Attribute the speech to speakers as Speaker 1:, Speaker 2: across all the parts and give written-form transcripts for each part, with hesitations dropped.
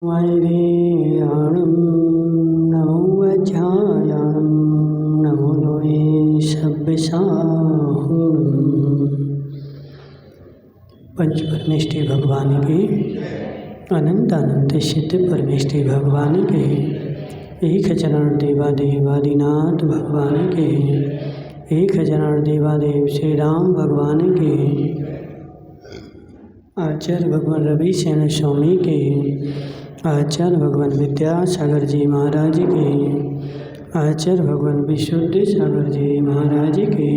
Speaker 1: वैरेयाणं नमो वज्रायाणं नमो लोये सब्बसाहुं। पंच परमेष्टि भगवान के अनंत अनंत सिद्ध परमेष्टि भगवान के एक चरण देवादेवादिनाथ भगवान के एक चरण देवादेव श्री राम भगवान के आचार्य भगवान रवि सेन स्वामी के आचार्य भगवान विद्यासागर जी महाराज के आचार्य भगवान विशुद्ध सागर जी महाराज के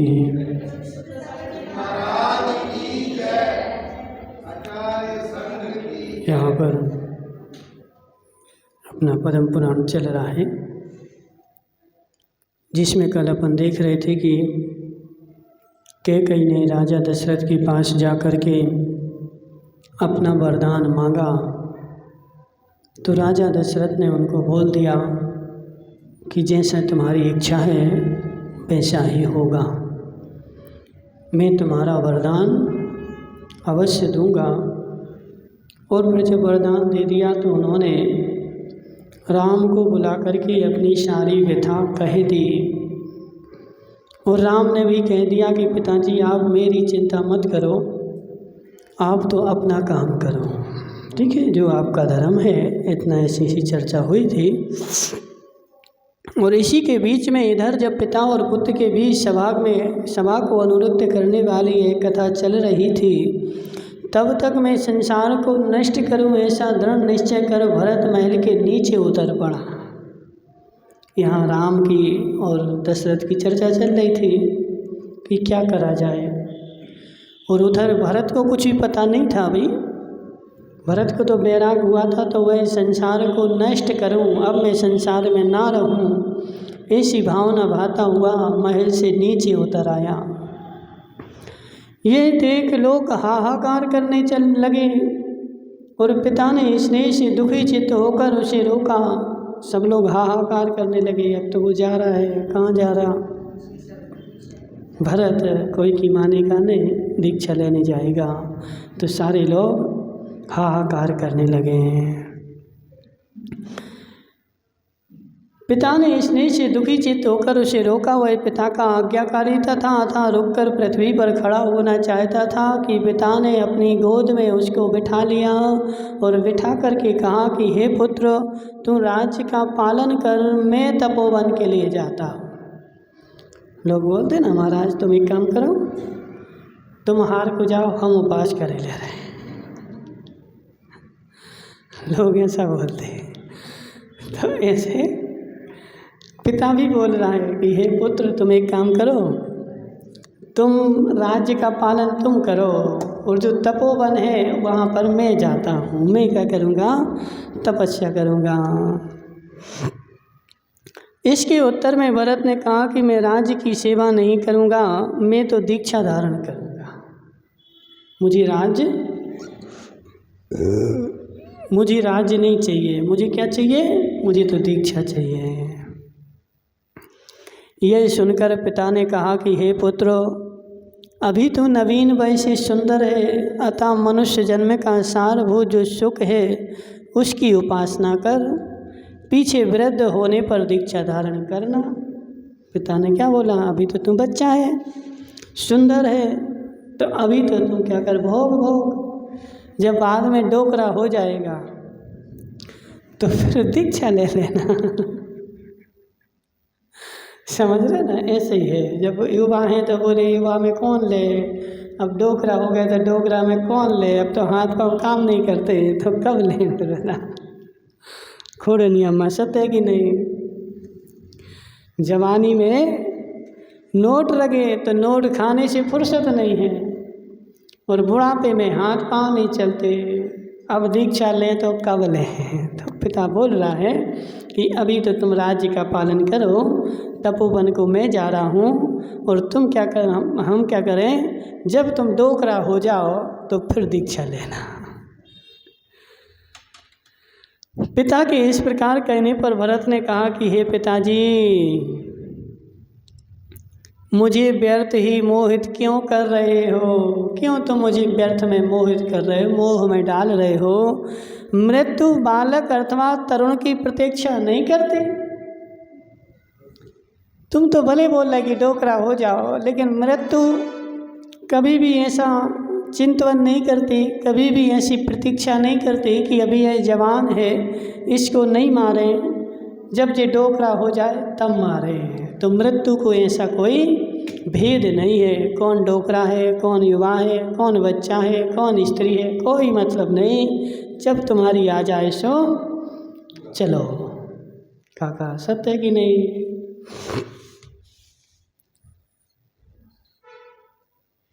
Speaker 1: यहाँ पर अपना परम पुराण चल रहा है, जिसमें कल अपन देख रहे थे कि कैकेयी ने राजा दशरथ के पास जाकर के अपना वरदान मांगा, तो राजा दशरथ ने उनको बोल दिया कि जैसा तुम्हारी इच्छा है वैसा ही होगा, मैं तुम्हारा वरदान अवश्य दूंगा। और फिर जब वरदान दे दिया तो उन्होंने राम को बुला करके अपनी सारी व्यथा कह दी, और राम ने भी कह दिया कि पिताजी आप मेरी चिंता मत करो, आप तो अपना काम करो, ठीक है, जो आपका धर्म है। इतना ऐसी चर्चा हुई थी। और इसी के बीच में इधर जब पिता और पुत्र के बीच सभा को अनुरुद्ध करने वाली एक कथा चल रही थी, तब तक मैं संसार को नष्ट करूं ऐसा दृढ़ निश्चय कर भरत महल के नीचे उतर पड़ा। यहाँ राम की और दशरथ की चर्चा चल रही थी कि क्या करा जाए, और उधर भरत को कुछ भी पता नहीं था। अभी भरत को तो बैराग हुआ था, तो वह संसार को नष्ट करूं, अब मैं संसार में ना रहूं, ऐसी भावना भाता हुआ महल से नीचे उतर आया। ये देख लोग हाहाकार करने चल लगे, और पिता ने स्नेह से दुखी चित्त होकर उसे रोका। सब लोग हाहाकार करने लगे, अब तो वो जा रहा है, कहाँ जा रहा? भरत कोई की मानेगा नहीं, दीक्षा लेने जाएगा। तो सारे लोग हाहाकार करने लगे हैं। पिता ने स्नेह से दुखी चित्त होकर उसे रोका। वह पिता का आज्ञाकारी था रुककर पृथ्वी पर खड़ा होना चाहता था कि पिता ने अपनी गोद में उसको बिठा लिया और बिठा करके कहा कि हे पुत्र, तू राज्य का पालन कर, मैं तपोवन के लिए जाता। लोग बोलते ना महाराज तुम एक काम करो, तुम हार को जाओ, हम उपास करे ले रहे हैं। लोग ऐसा बोलते हैं। तो ऐसे पिता भी बोल रहा है कि हे पुत्र तुम एक काम करो, तुम राज्य का पालन तुम करो, और जो तपोवन है वहाँ पर मैं जाता हूँ, मैं क्या करूँगा? तपस्या करूँगा। इसके उत्तर में भरत ने कहा कि मैं राज्य की सेवा नहीं करूँगा, मैं तो दीक्षा धारण करूँगा। मुझे राज्य नहीं चाहिए, मुझे क्या चाहिए? मुझे तो दीक्षा चाहिए। यह सुनकर पिता ने कहा कि हे पुत्र, अभी तो नवीन वय से सुंदर है, अतः मनुष्य जन्म का सारभूत जो सुख है उसकी उपासना कर, पीछे वृद्ध होने पर दीक्षा धारण करना। पिता ने क्या बोला? अभी तो तू बच्चा है, सुंदर है, तो अभी तो तू क्या कर, भोग, जब बाद में डोकरा हो जाएगा तो फिर दीक्षा ले लेना। समझ रहे ना? ऐसे ही है, जब युवा हैं तो बोले युवा में कौन ले, अब डोकरा हो गया तो डोकरा में कौन ले, अब तो हाथ पाँव काम नहीं करते तो कब ले ना। खोड़ नियम सत्य है कि नहीं? जवानी में नोट लगे तो नोट खाने से फुर्सत नहीं है, और बुढ़ापे में हाथ पाँव नहीं चलते, अब दीक्षा ले तो कब ले? तो पिता बोल रहा है कि अभी तो तुम राज्य का पालन करो, तपोवन को मैं जा रहा हूँ, और तुम क्या कर, हम क्या करें, जब तुम डोकरा हो जाओ तो फिर दीक्षा लेना। पिता के इस प्रकार कहने पर भरत ने कहा कि हे पिताजी, मुझे व्यर्थ ही मोहित क्यों कर रहे हो? क्यों तुम मुझे व्यर्थ में मोहित कर रहे हो, मोह में डाल रहे हो? मृत्यु बालक अथवा तरुण की प्रतीक्षा नहीं करते। तुम तो भले बोल रहे कि डोकरा हो जाओ, लेकिन मृत्यु कभी भी ऐसा चिंतन नहीं करती, कभी भी ऐसी प्रतीक्षा नहीं करती कि अभी यह जवान है इसको नहीं मारे, जब ये डोकरा हो जाए तब मारे। तो मृत्यु को ऐसा कोई भेद नहीं है, कौन डोकरा है, कौन युवा है, कौन बच्चा है, कौन स्त्री है, कोई मतलब नहीं। जब तुम्हारी आ जाए सो चलो। काका सत्य कि नहीं?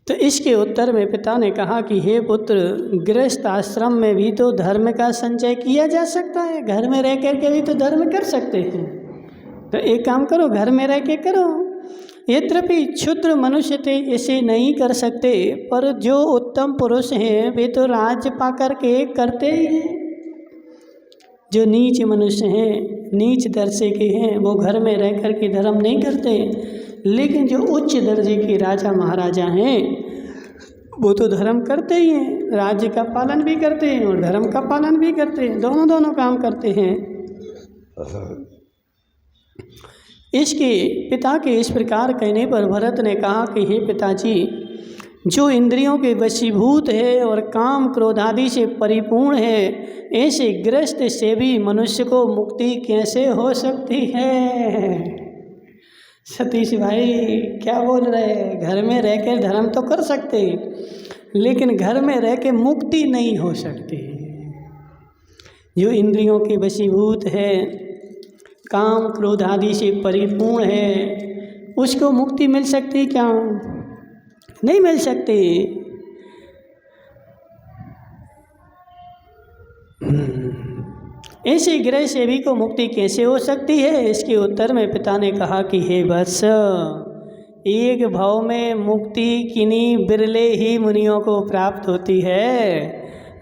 Speaker 1: तो इसके उत्तर में पिता ने कहा कि हे पुत्र, गृहस्थ आश्रम में भी तो धर्म का संचय किया जा सकता है, घर में रह करके भी तो धर्म कर सकते हैं। तो एक काम करो, घर में रह के करो। यद्यपि क्षुद्र मनुष्य थे इसे नहीं कर सकते, पर जो उत्तम पुरुष हैं वे तो राज्य पा करके करते ही हैं। जो नीच मनुष्य हैं, नीच दर्जे के हैं, वो घर में रह कर के धर्म नहीं करते, लेकिन जो उच्च दर्जे के राजा महाराजा हैं वो तो धर्म करते ही हैं, राज्य का पालन भी करते हैं और धर्म का पालन भी करते हैं, दोनों काम करते हैं। इसके पिता के इस प्रकार कहने पर भरत ने कहा कि हे पिताजी, जो इंद्रियों के वशीभूत है और काम क्रोध आदि से परिपूर्ण है, ऐसे गृहस्थ से भी मनुष्य को मुक्ति कैसे हो सकती है? सतीश भाई क्या बोल रहे हैं? घर में रह के धर्म तो कर सकते, लेकिन घर में रह के मुक्ति नहीं हो सकती। जो इंद्रियों के वशीभूत है, काम क्रोध आदि से परिपूर्ण है, उसको मुक्ति मिल सकती क्या? नहीं मिल सकती। ऐसे गृह सेवी को मुक्ति कैसे हो सकती है? इसके उत्तर में पिता ने कहा कि हे वत्स, एक भाव में मुक्ति किन्हीं बिरले ही मुनियों को प्राप्त होती है,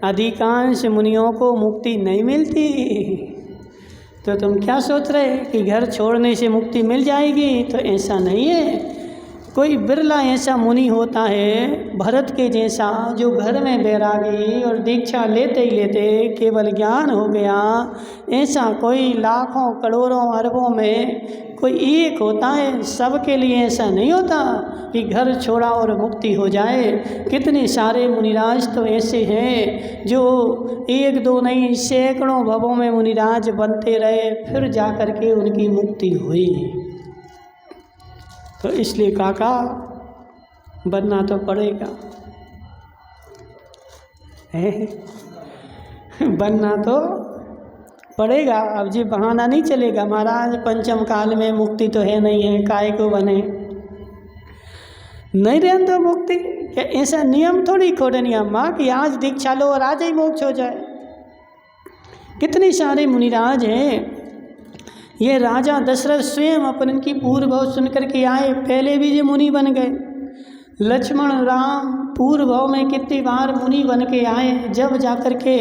Speaker 1: अधिकांश मुनियों को मुक्ति नहीं मिलती। तो तुम क्या सोच रहे कि घर छोड़ने से मुक्ति मिल जाएगी? तो ऐसा नहीं है। कोई बिरला ऐसा मुनि होता है भरत के जैसा, जो घर में बैरागी और दीक्षा लेते ही लेते केवल ज्ञान हो गया। ऐसा कोई लाखों करोड़ों अरबों में कोई एक होता है, सबके लिए ऐसा नहीं होता कि घर छोड़ा और मुक्ति हो जाए। कितने सारे मुनिराज तो ऐसे हैं जो एक दो नहीं सैकड़ों भवों में मुनिराज बनते रहे, फिर जा कर के उनकी मुक्ति हुई। तो इसलिए काका बनना तो पड़ेगा, बनना तो पड़ेगा। अब जी बहाना नहीं चलेगा, महाराज पंचम काल में मुक्ति तो है नहीं है, काय को बने नहीं रहने तो मुक्ति। क्या ऐसा नियम थोड़ी खोड़े नियम माँ कि आज दीक्षा लो और आज ही मोक्ष हो जाए। कितने सारे मुनिराज हैं। ये राजा दशरथ स्वयं अपन की पूर्व भाव सुन करके आए, पहले भी ये मुनि बन गए। लक्ष्मण राम पूर्व भाव में कितनी बार मुनि बन के आए, जब जा कर के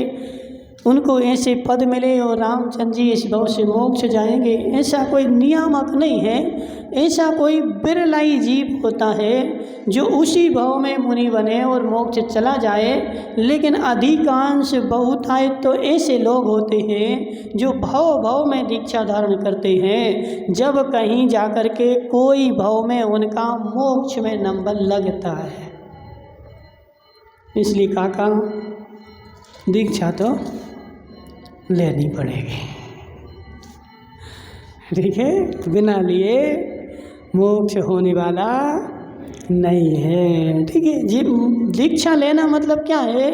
Speaker 1: उनको ऐसे पद मिले और रामचंद्र जी इस भाव से मोक्ष जाएंगे। ऐसा कोई नियामक नहीं है, ऐसा कोई बिरलाई जीव होता है जो उसी भाव में मुनि बने और मोक्ष चला जाए। लेकिन अधिकांश बहुतायत तो ऐसे लोग होते हैं जो भाव भाव में दीक्षा धारण करते हैं, जब कहीं जा कर के कोई भाव में उनका मोक्ष में नंबर लगता है। इसलिए काका दीक्षा तो लेनी पड़ेगी, ठीक है? बिना लिए मोक्ष होने वाला नहीं है, ठीक है जी। दीक्षा लेना मतलब क्या है?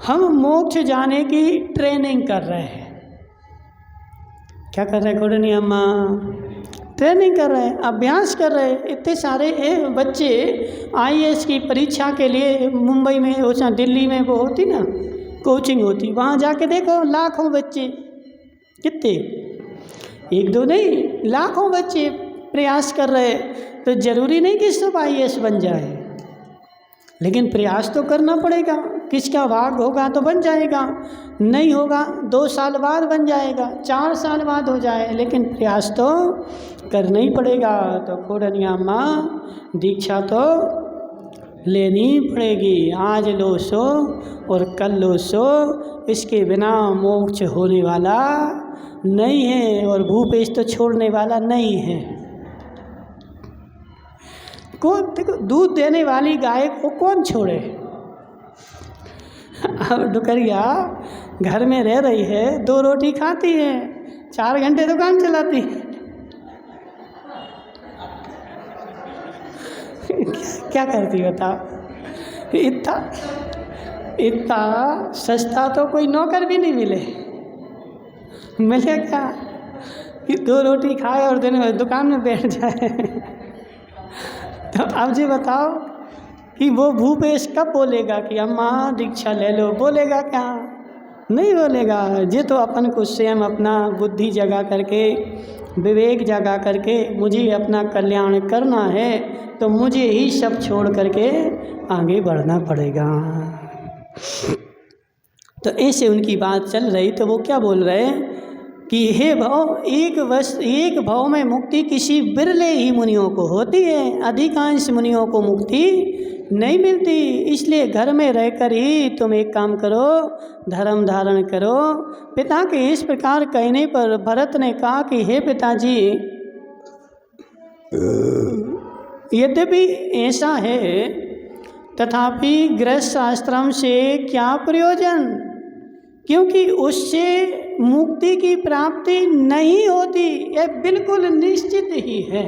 Speaker 1: हम मोक्ष जाने की ट्रेनिंग कर रहे हैं। क्या कर रहे हैं कोडनी अम्मा? ट्रेनिंग कर रहे हैं, अभ्यास कर रहे हैं। इतने सारे बच्चे IAS की परीक्षा के लिए मुंबई में, उस दिल्ली में वो होती ना कोचिंग होती, वहाँ जाके देखो लाखों बच्चे, कितने, एक दो नहीं लाखों बच्चे प्रयास कर रहे। तो ज़रूरी नहीं कि सब IAS बन जाए, लेकिन प्रयास तो करना पड़ेगा। किसका भाग होगा तो बन जाएगा, नहीं होगा 2 साल बाद बन जाएगा, 4 साल बाद हो जाए, लेकिन प्रयास तो करना ही पड़ेगा। तो कोडनिया माँ दीक्षा तो लेनी पड़ेगी। आज लो सो और कल लो सो, इसके बिना मोक्ष होने वाला नहीं है, और भूपेश तो छोड़ने वाला नहीं है। कौन, देखो दूध देने वाली गाय को कौन छोड़े। अब डुकरिया घर में रह रही है, 2 रोटी खाती है, 4 घंटे दुकान चलाती है। क्या करती बताओ। इतना सस्ता तो कोई नौकर भी नहीं मिले क्या कि 2 रोटी खाए और दिन में दुकान में बैठ जाए। तो अब जी बताओ कि वो भूपेश कब बोलेगा कि अम्मा दीक्षा ले लो, बोलेगा क्या? नहीं बोलेगा। ये तो अपन को स्वयं अपना बुद्धि जगा करके, विवेक जगा करके मुझे अपना कल्याण करना है, तो मुझे ही सब छोड़ करके आगे बढ़ना पड़ेगा। तो ऐसे उनकी बात चल रही, तो वो क्या बोल रहे कि हे भाव, एक भाव में मुक्ति किसी बिरले ही मुनियों को होती है, अधिकांश मुनियों को मुक्ति नहीं मिलती। इसलिए घर में रहकर ही तुम एक काम करो, धर्म धारण करो। पिता के इस प्रकार कहने पर भरत ने कहा कि हे पिताजी, यद्यपि ऐसा है, तथापि गृहस्थ आश्रम से क्या प्रयोजन, क्योंकि उससे मुक्ति की प्राप्ति नहीं होती, यह बिल्कुल निश्चित ही है।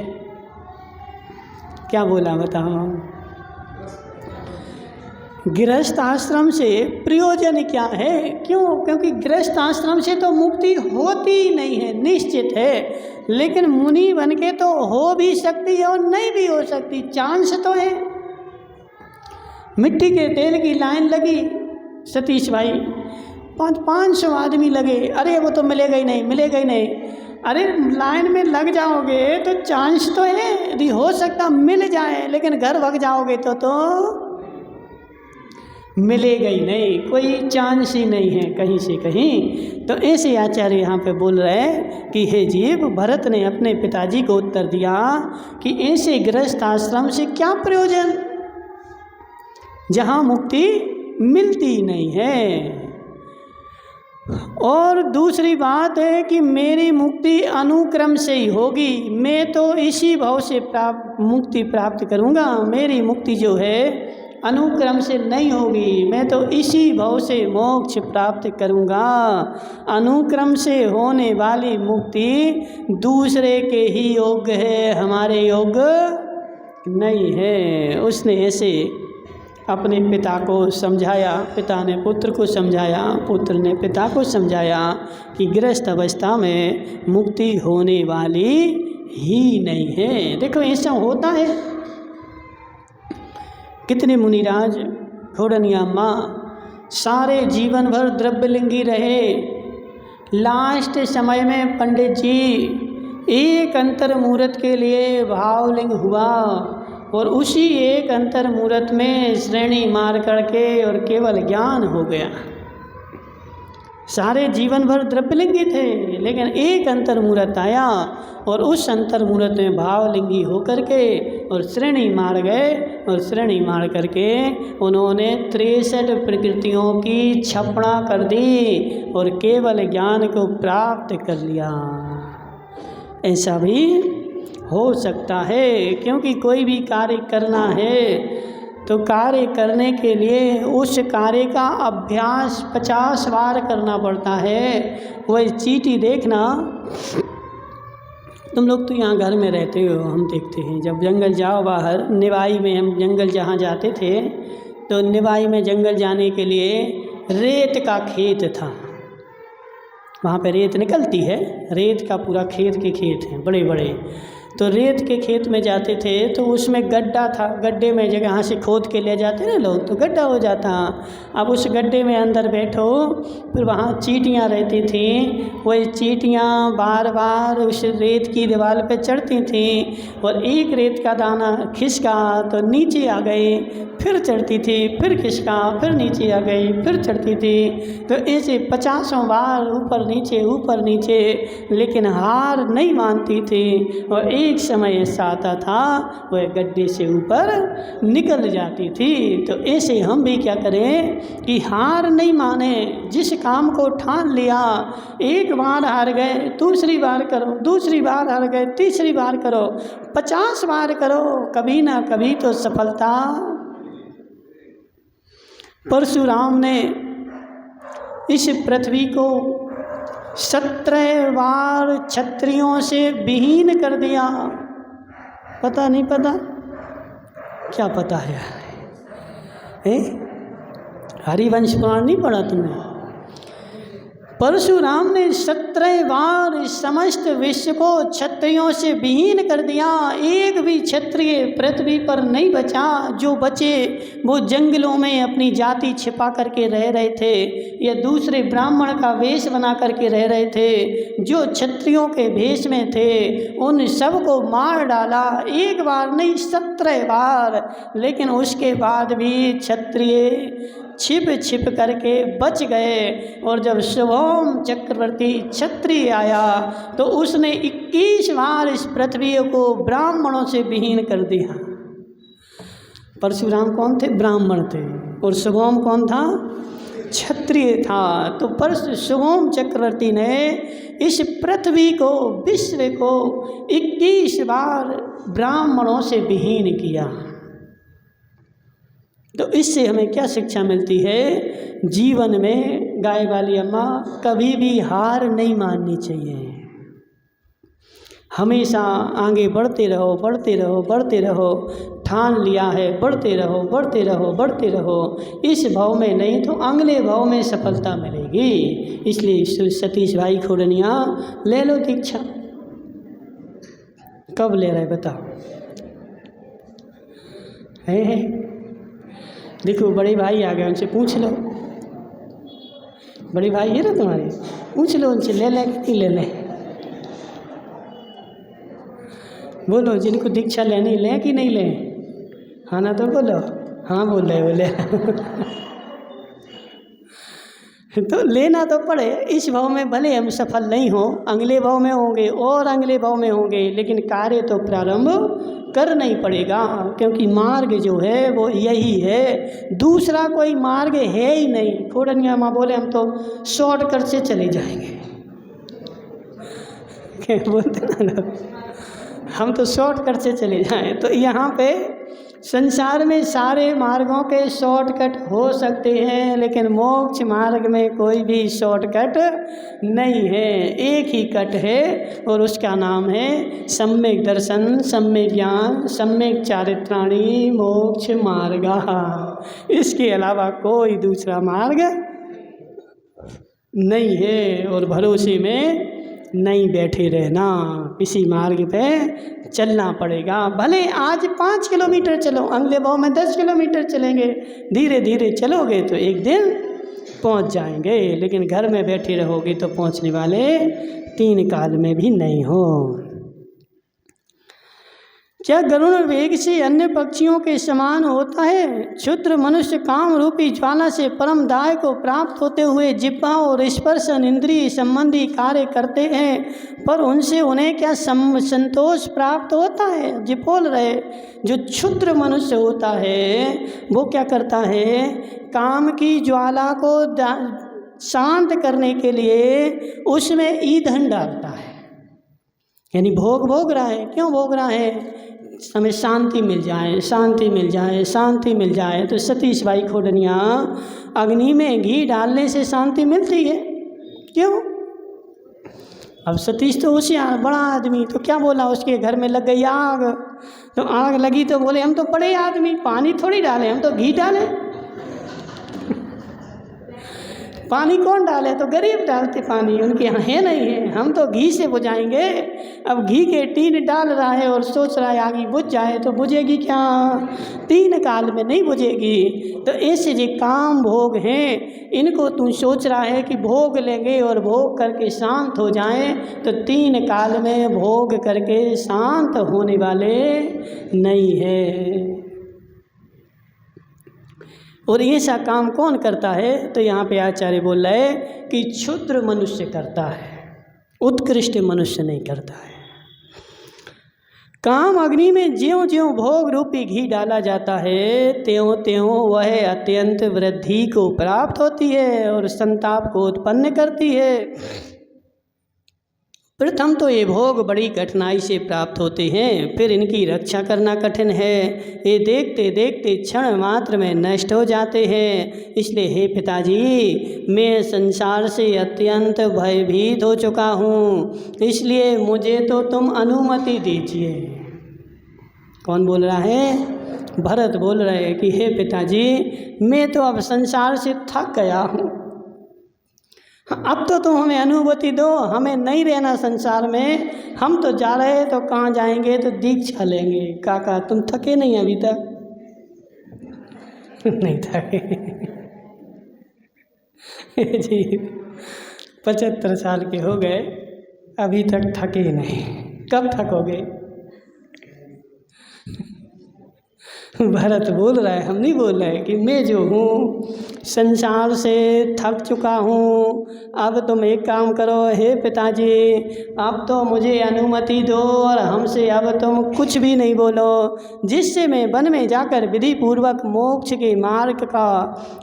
Speaker 1: क्या बोला बताओ। गृहस्थ आश्रम से प्रयोजन क्या है? क्यों? क्योंकि गृहस्थ आश्रम से तो मुक्ति होती नहीं है, निश्चित है। लेकिन मुनि बनके तो हो भी सकती है और नहीं भी हो सकती, चांस तो है। मिट्टी के तेल की लाइन लगी सतीश भाई, 500 आदमी लगे, अरे वो तो मिलेगा ही नहीं। अरे लाइन में लग जाओगे तो चांस तो है, यदि हो सकता मिल जाए, लेकिन घर भाग जाओगे तो मिलेगा ही नहीं, कोई चांस ही नहीं है कहीं से कहीं। तो ऐसे आचार्य यहाँ पे बोल रहे हैं कि हे जीव, भरत ने अपने पिताजी को उत्तर दिया कि ऐसे गृहस्थ आश्रम से क्या प्रयोजन जहाँ मुक्ति मिलती नहीं है। और दूसरी बात है कि मेरी मुक्ति अनुक्रम से ही होगी, मैं तो इसी भाव से मुक्ति प्राप्त करूँगा। मेरी मुक्ति जो है अनुक्रम से नहीं होगी, मैं तो इसी भाव से मोक्ष प्राप्त करूँगा। अनुक्रम से होने वाली मुक्ति दूसरे के ही योग्य है, हमारे योग्य नहीं है। उसने ऐसे अपने पिता को समझाया, पिता ने पुत्र को समझाया, पुत्र ने पिता को समझाया कि गृहस्थ अवस्था में मुक्ति होने वाली ही नहीं है। देखो ऐसा होता है, कितने मुनिराज घोड़निया माँ सारे जीवन भर द्रव्यलिंगी रहे, लास्ट समय में पंडित जी एक अंतर मूर्त के लिए भावलिंग हुआ और उसी एक अंतर मूर्त में श्रेणी मार करके और केवल ज्ञान हो गया। सारे जीवन भर द्रव्यलिंगी थे, लेकिन एक अंतर मूर्त आया और उस अंतर मूर्त में भावलिंगी होकर के और श्रेणी मार गए, और श्रेणी मार करके उन्होंने 63 प्रकृतियों की छपड़ा कर दी और केवल ज्ञान को प्राप्त कर लिया। ऐसा भी हो सकता है, क्योंकि कोई भी कार्य करना है तो कार्य करने के लिए उस कार्य का अभ्यास 50 बार करना पड़ता है। वही चींटी देखना, तुम लोग तो यहाँ घर में रहते हो, हम देखते हैं जब जंगल जाओ बाहर, निवाई में हम जंगल जहाँ जाते थे तो निवाई में जंगल जाने के लिए रेत का खेत था, वहाँ पे रेत निकलती है, रेत का पूरा खेत के खेत हैं बड़े बड़े। तो रेत के खेत में जाते थे तो उसमें गड्ढा था, गड्ढे में जगह यहाँ से खोद के ले जाते ना लोग, तो गड्ढा हो जाता। अब उस गड्ढे में अंदर बैठो, फिर वहाँ चींटियाँ रहती थीं, वही चींटियाँ बार बार उस रेत की दीवार पे चढ़ती थीं और एक रेत का दाना खिसका तो नीचे आ गई, फिर चढ़ती थी, फिर खिसका, फिर नीचे आ गई, फिर चढ़ती थी। तो ऐसे 50 बार ऊपर नीचे, लेकिन हार नहीं मानती थी और एक समय ऐसा आता था वह गड्ढे से ऊपर निकल जाती थी। तो ऐसे हम भी क्या करें कि हार नहीं माने, जिस काम को ठान लिया, एक बार हार गए दूसरी बार करो, दूसरी बार हार गए तीसरी बार करो, 50 बार करो, कभी ना कभी तो सफलता। परशुराम ने इस पृथ्वी को 17 बार क्षत्रियों से विहीन कर दिया। पता नहीं पता? क्या पता है? हरिवंश पुराण नहीं पढ़ा तुमने? परशुराम ने 17 बार समस्त विश्व को क्षत्रियों से विहीन कर दिया। एक भी क्षत्रिय पृथ्वी पर नहीं बचा। जो बचे वो जंगलों में अपनी जाति छिपा करके रह रहे थे या दूसरे ब्राह्मण का वेश बना करके रह रहे थे। जो क्षत्रियों के भेष में थे उन सबको मार डाला, एक बार नहीं 17 बार। लेकिन उसके बाद भी क्षत्रिय छिप छिप करके बच गए। और जब शुभम चक्रवर्ती क्षत्रिय आया तो उसने 21 बार इस पृथ्वी को ब्राह्मणों से विहीन कर दिया। परशुराम कौन थे? ब्राह्मण थे। और शुभम कौन था? क्षत्रिय था। तो शुभम चक्रवर्ती ने इस पृथ्वी को, विश्व को 21 बार ब्राह्मणों से विहीन किया। तो इससे हमें क्या शिक्षा मिलती है? जीवन में गाय वाली अम्मा कभी भी हार नहीं माननी चाहिए। हमेशा आगे बढ़ते रहो, बढ़ते रहो, बढ़ते रहो। ठान लिया है, बढ़ते रहो, बढ़ते रहो, बढ़ते रहो। इस भाव में नहीं तो अगले भाव में सफलता मिलेगी। इसलिए सतीश भाई खोडनिया ले लो दीक्षा। कब ले रहे बताओ? है देखो बड़े भाई आ गए, उनसे पूछ लो। बड़े भाई है ना तुम्हारे, पूछ लो उनसे ले लें कि नहीं ले लें। बोलो जिनको दीक्षा लेनी लें कि नहीं लें? हाँ ना तो बोलो। हाँ बोले तो लेना तो पड़े। इस भाव में भले हम सफल नहीं हो, अगले भाव में होंगे और अगले भाव में होंगे, लेकिन कार्य तो प्रारंभ करना ही पड़ेगा। क्योंकि मार्ग जो है वो यही है, दूसरा कोई मार्ग है ही नहीं। खोडनिया माँ बोले हम तो शॉर्टकट से चले जाएंगे। क्या बोलते ना, हम तो शॉर्टकट से चले जाएं। तो यहाँ पे संसार में सारे मार्गों के शॉर्टकट हो सकते हैं, लेकिन मोक्ष मार्ग में कोई भी शॉर्टकट नहीं है। एक ही कट है और उसका नाम है सम्यक दर्शन, सम्यक ज्ञान, सम्यक चारित्राणी मोक्ष मार्ग। इसके अलावा कोई दूसरा मार्ग नहीं है। और भरोसे में नहीं बैठे रहना, किसी मार्ग पे चलना पड़ेगा। भले आज 5 किलोमीटर चलो, अगले भाव में 10 किलोमीटर चलेंगे। धीरे धीरे चलोगे तो एक दिन पहुंच जाएंगे। लेकिन घर में बैठे रहोगे तो पहुंचने वाले 3 काल में भी नहीं हो। क्या गरुड़ वेग से अन्य पक्षियों के समान होता है? क्षुद्र मनुष्य काम रूपी ज्वाला से परम दाय को प्राप्त होते हुए जिह्वा और स्पर्शन इंद्रिय संबंधी कार्य करते हैं, पर उनसे उन्हें क्या संतोष प्राप्त होता है? जी बोल रहे, जो क्षुद्र मनुष्य होता है वो क्या करता है? काम की ज्वाला को शांत करने के लिए उसमें ईंधन डालता है, यानी भोग रहा है। क्यों भोग रहा है? हमें शांति मिल जाए, शांति मिल जाए, शांति मिल जाए। तो सतीश भाई खोडनिया, अग्नि में घी डालने से शांति मिलती है? क्यों? अब सतीश तो होशियार बड़ा आदमी, तो क्या बोला, उसके घर में लग गई आग। तो आग लगी तो बोले हम तो बड़े आदमी, पानी थोड़ी डालें, हम तो घी डालें। पानी कौन डाले? तो गरीब डालते पानी, उनके यहाँ है नहीं है, हम तो घी से बुझाएंगे। अब घी के टीन डाल रहा है और सोच रहा है आगे बुझ जाए, तो बुझेगी क्या? 3 काल में नहीं बुझेगी। तो ऐसे जो काम भोग हैं, इनको तू सोच रहा है कि भोग लेंगे और भोग करके शांत हो जाएं, तो 3 काल में भोग करके शांत होने वाले नहीं है। और ऐसा काम कौन करता है? तो यहाँ पे आचार्य बोल रहे हैं कि क्षुद्र मनुष्य करता है, उत्कृष्ट मनुष्य नहीं करता है। काम अग्नि में ज्यों ज्यों भोग रूपी घी डाला जाता है त्यों त्यों वह अत्यंत वृद्धि को प्राप्त होती है और संताप को उत्पन्न करती है। प्रथम तो ये भोग बड़ी कठिनाई से प्राप्त होते हैं, फिर इनकी रक्षा करना कठिन है। ये देखते देखते क्षण मात्र में नष्ट हो जाते हैं। इसलिए हे पिताजी, मैं संसार से अत्यंत भयभीत हो चुका हूँ, इसलिए मुझे तो तुम अनुमति दीजिए। कौन बोल रहा है? भरत बोल रहे हैं कि हे पिताजी, मैं तो अब संसार से थक गया हूँ, अब तो तुम हमें अनुभूति दो, हमें नहीं रहना संसार में। हम तो जा रहे हैं तो कहाँ जाएंगे? तो दीक्षा लेंगे। काका तुम थके नहीं अभी तक? नहीं थके जी, 75 साल के हो गए, अभी तक थके नहीं। कब थकोगे? भरत बोल रहा है, हम नहीं बोल रहे कि मैं जो हूँ संसार से थक चुका हूँ, अब तुम एक काम करो हे पिताजी, अब तो मुझे अनुमति दो और हमसे अब तुम कुछ भी नहीं बोलो, जिससे मैं वन में जाकर विधि पूर्वक मोक्ष के मार्ग का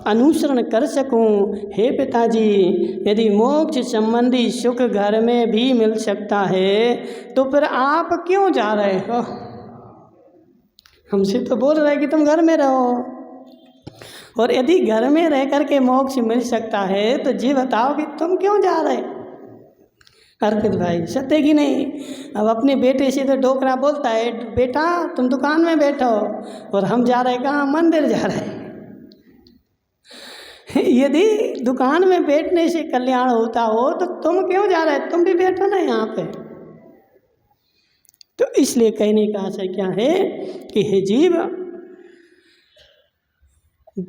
Speaker 1: अनुसरण कर सकूँ। हे पिताजी, यदि मोक्ष संबंधी सुख घर में भी मिल सकता है तो फिर आप क्यों जा रहे हो? हमसे तो बोल रहे कि तुम घर में रहो, और यदि घर में रह कर के मोक्ष मिल सकता है तो जी बताओ कि तुम क्यों जा रहे? अर्पित भाई सत्य की नहीं? अब अपने बेटे से तो डोकरा बोलता है, बेटा तुम दुकान में बैठो, और हम जा रहे कहाँ? मंदिर जा रहे। यदि दुकान में बैठने से कल्याण होता हो तो तुम क्यों जा रहे? तुम भी बैठो ना यहाँ पे। तो इसलिए कहने का आशय क्या है कि हे जीव,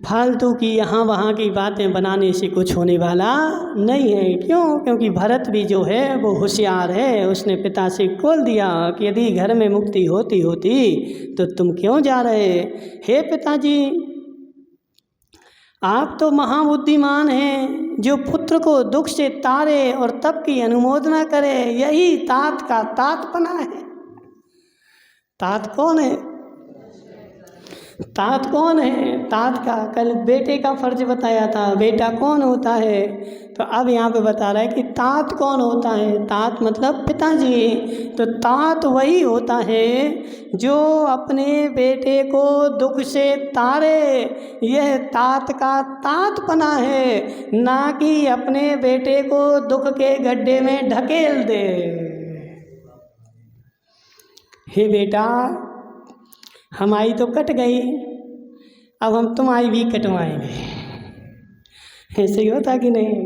Speaker 1: फालतू की यहाँ वहाँ की बातें बनाने से कुछ होने वाला नहीं है। क्यों? क्योंकि भरत भी जो है वो होशियार है। उसने पिता से खोल दिया कि यदि घर में मुक्ति होती तो तुम क्यों जा रहे? हे पिताजी, आप तो महाबुद्धिमान हैं, जो पुत्र को दुख से तारे और तप की अनुमोदना करे, यही तात का तातपना है। तात कौन है? तात कौन है? तात का कल बेटे का फर्ज बताया था, बेटा कौन होता है? तो अब यहाँ पे बता रहा है कि तात कौन होता है। तात मतलब पिताजी। तो तात वही होता है जो अपने बेटे को दुख से तारे, यह तात का तातपना है, ना कि अपने बेटे को दुख के गड्ढे में ढकेल दे। हे बेटा, हमारी तो कट गई, अब हम तुम्हारी भी कटवाएंगे। ऐसे ही होता कि नहीं?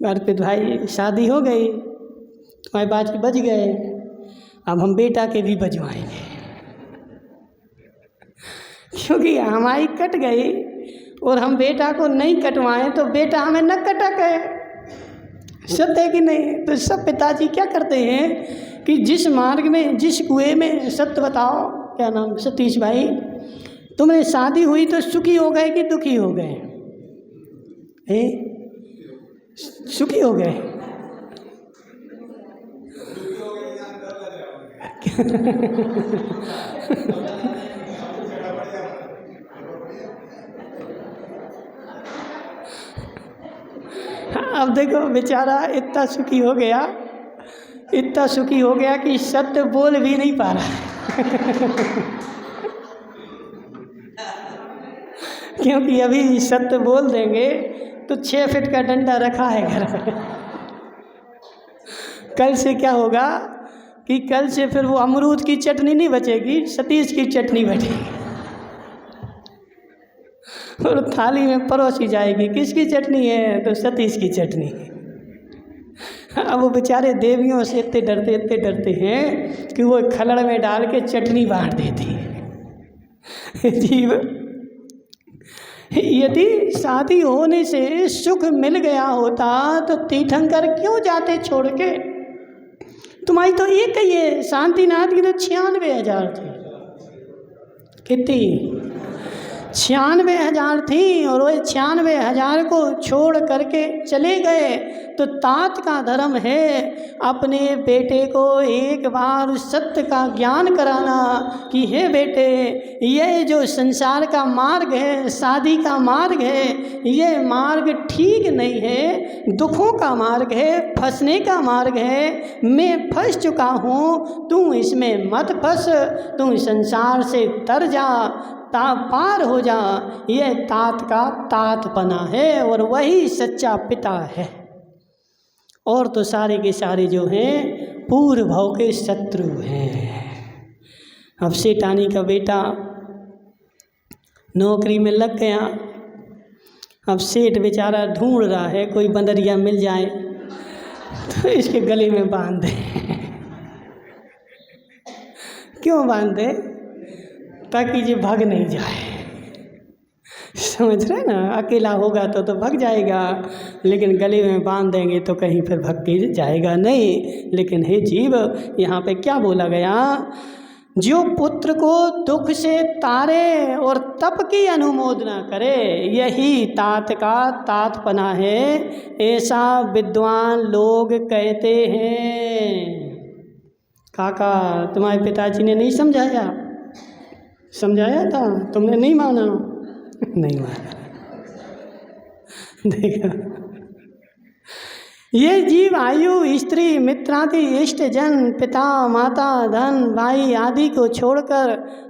Speaker 1: अर्पित भाई, शादी हो गई, तुम्हारे बाजी बज गए, अब हम बेटा के भी बजवाएंगे, क्योंकि हमारी कट गई और हम बेटा को नहीं कटवाएं तो बेटा हमें न कटक है। सत्य है कि नहीं? तो सब पिताजी क्या करते हैं कि जिस मार्ग में, जिस कुएं में, सत्य बताओ, क्या नाम सतीश भाई, तुम्हें शादी हुई तो सुखी हो गए कि दुखी हो गए? सुखी हो गए। अब देखो बेचारा इतना सुखी हो गया, इतना सुखी हो गया कि सत्य बोल भी नहीं पा रहा क्योंकि अभी सत्य बोल देंगे तो 6 फीट का डंडा रखा है घर में। कल से क्या होगा कि कल से फिर वो अमरूद की चटनी नहीं बचेगी, सतीश की चटनी बचेगी, और थाली में परोसी जाएगी। किसकी चटनी है? तो सतीश की चटनी। अब वो बेचारे देवियों से इतने डरते हैं कि वो खलड़ में डाल के चटनी बांट देती है। जीव, यदि शादी होने से सुख मिल गया होता तो तीर्थंकर क्यों जाते छोड़ के? तुम्हारी तो एक ही है, शांतिनाथ की तो 96,000 थी। कितनी? 96,000 थी और वह 96,000 को छोड़ करके चले गए। तो तात का धर्म है अपने बेटे को एक बार सत्य का ज्ञान कराना कि हे बेटे, यह जो संसार का मार्ग है, शादी का मार्ग है, यह मार्ग ठीक नहीं है, दुखों का मार्ग है, फंसने का मार्ग है। मैं फंस चुका हूँ, तू इसमें मत फंस, तू संसार से तर जा, पार हो जा। यह तात का तातपना है और वही सच्चा पिता है। और तो सारे के सारे जो हैं पूर्व भाव के शत्रु हैं। अब सेठानी का बेटा नौकरी में लग गया। अब सेठ बेचारा ढूंढ रहा है कोई बंदरिया मिल जाए तो इसके गले में बांध दे। क्यों बांध दे? ताकि ये भाग नहीं जाए। समझ रहे ना, अकेला होगा तो भाग जाएगा, लेकिन गले में बांध देंगे तो कहीं फिर भाग के जाएगा नहीं। लेकिन हे जीव, यहाँ पे क्या बोला गया? जो पुत्र को दुख से तारे और तप की अनुमोदना करे, यही तात का तातपना है, ऐसा विद्वान लोग कहते हैं। काका, तुम्हारे पिताजी ने नहीं समझाया? समझाया था, तुमने नहीं माना? नहीं माना। देखा, ये जीव आयु, स्त्री, मित्रादि, इष्ट जन, पिता, माता, धन, भाई आदि को छोड़कर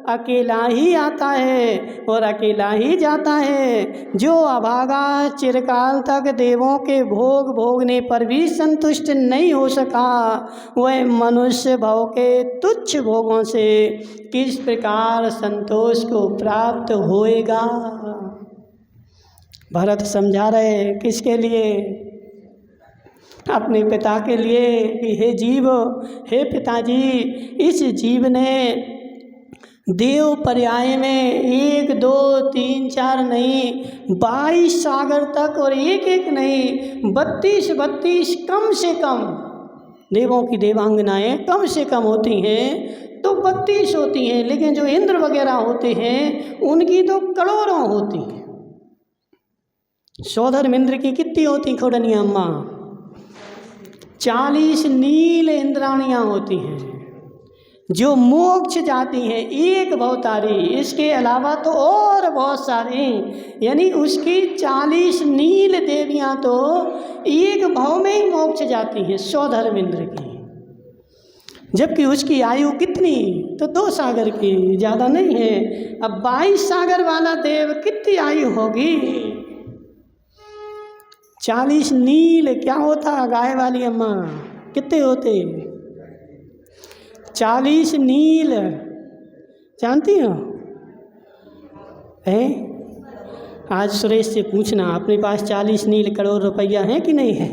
Speaker 1: अकेला ही आता है और अकेला ही जाता है। जो अभागा चिरकाल तक देवों के भोग भोगने पर भी संतुष्ट नहीं हो सका, वह मनुष्य भव के तुच्छ भोगों से किस प्रकार संतोष को प्राप्त होएगा? भरत समझा रहे, किसके लिए? अपने पिता के लिए कि हे जीव, हे पिताजी, इस जीव ने देव पर्याय में 1, 2, 3, 4 नहीं, 22 सागर तक, और एक एक नहीं 32 कम से कम देवों की देवांगनाएं कम से कम होती हैं तो 32 होती हैं, लेकिन जो इंद्र वगैरह होते हैं उनकी तो करोड़ों होती हैं। सौधर्म इंद्र की कितनी होती खोडनिया अम्मा? 40 नील इंद्राणियाँ होती हैं जो मोक्ष जाती हैं, एक भवतारी। इसके अलावा तो और बहुत सारे, यानी उसकी 40 नील देवियाँ तो एक भव में ही मोक्ष जाती हैं सौधर्म इंद्र की। जबकि उसकी आयु कितनी? तो 2 सागर की, ज़्यादा नहीं है। अब 22 सागर वाला देव कितनी आयु होगी? 40 नील क्या होता गाय वाली अम्मा? कितने होते? 40 नील जानती हो? है? आज सुरेश से पूछना, अपने पास 40 नील करोड़ रुपया है कि नहीं है?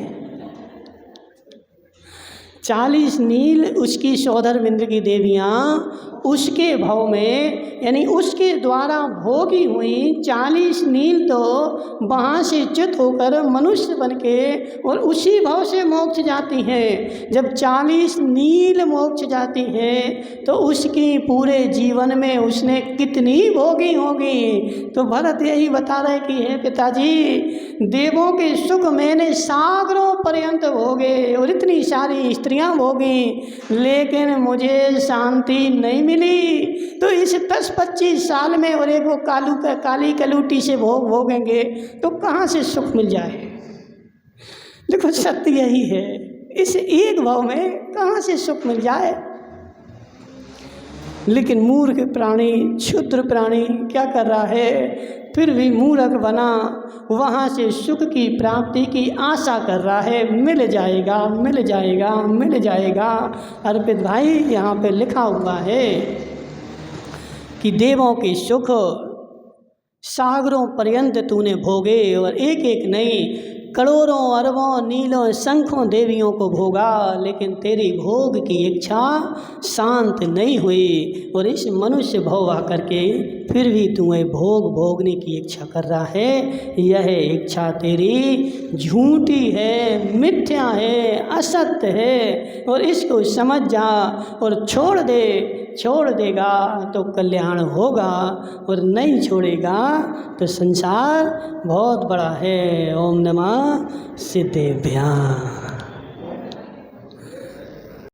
Speaker 1: 40 नील उसकी सौधर्म इंद्र की देवियाँ उसके भव में, यानी उसके द्वारा भोगी हुई 40 नील तो वहाँ से च्युत होकर मनुष्य बन के और उसी भव से मोक्ष जाती हैं। जब 40 नील मोक्ष जाती हैं तो उसकी पूरे जीवन में उसने कितनी भोगी होगी? तो भरत यही बता रहे कि हे पिताजी, देवों के सुख मैंने सागरों पर्यंत भोगे और इतनी सारी स्त्रियां भोगी, लेकिन मुझे शांति नहीं मिली। तो इस 10-25 साल में और एक वो काली कलूटी से भोगेंगे तो कहाँ से सुख मिल जाए? देखो सत्य यही है, इस एक भाव में कहाँ से सुख मिल जाए? लेकिन मूर्ख प्राणी, क्षुद्र प्राणी क्या कर रहा है? फिर भी मूर्ख बना वहाँ से सुख की प्राप्ति की आशा कर रहा है, मिल जाएगा मिल जाएगा मिल जाएगा। अर्पित भाई, यहाँ पे लिखा हुआ है कि देवों के सुख सागरों पर्यंत तूने भोगे और एक एक नहीं करोड़ों अरबों नीलों शंखों देवियों को भोगा, लेकिन तेरी भोग की इच्छा शांत नहीं हुई और इस मनुष्य भव आकर के फिर भी तुम्हें भोग भोगने की इच्छा कर रहा है, यह इच्छा तेरी झूठी है, मिथ्या है, असत्य है। और इसको समझ जा और छोड़ दे। छोड़ देगा तो कल्याण होगा, और नहीं छोड़ेगा तो संसार बहुत बड़ा है। ओम नमः सिद्धेभ्यां।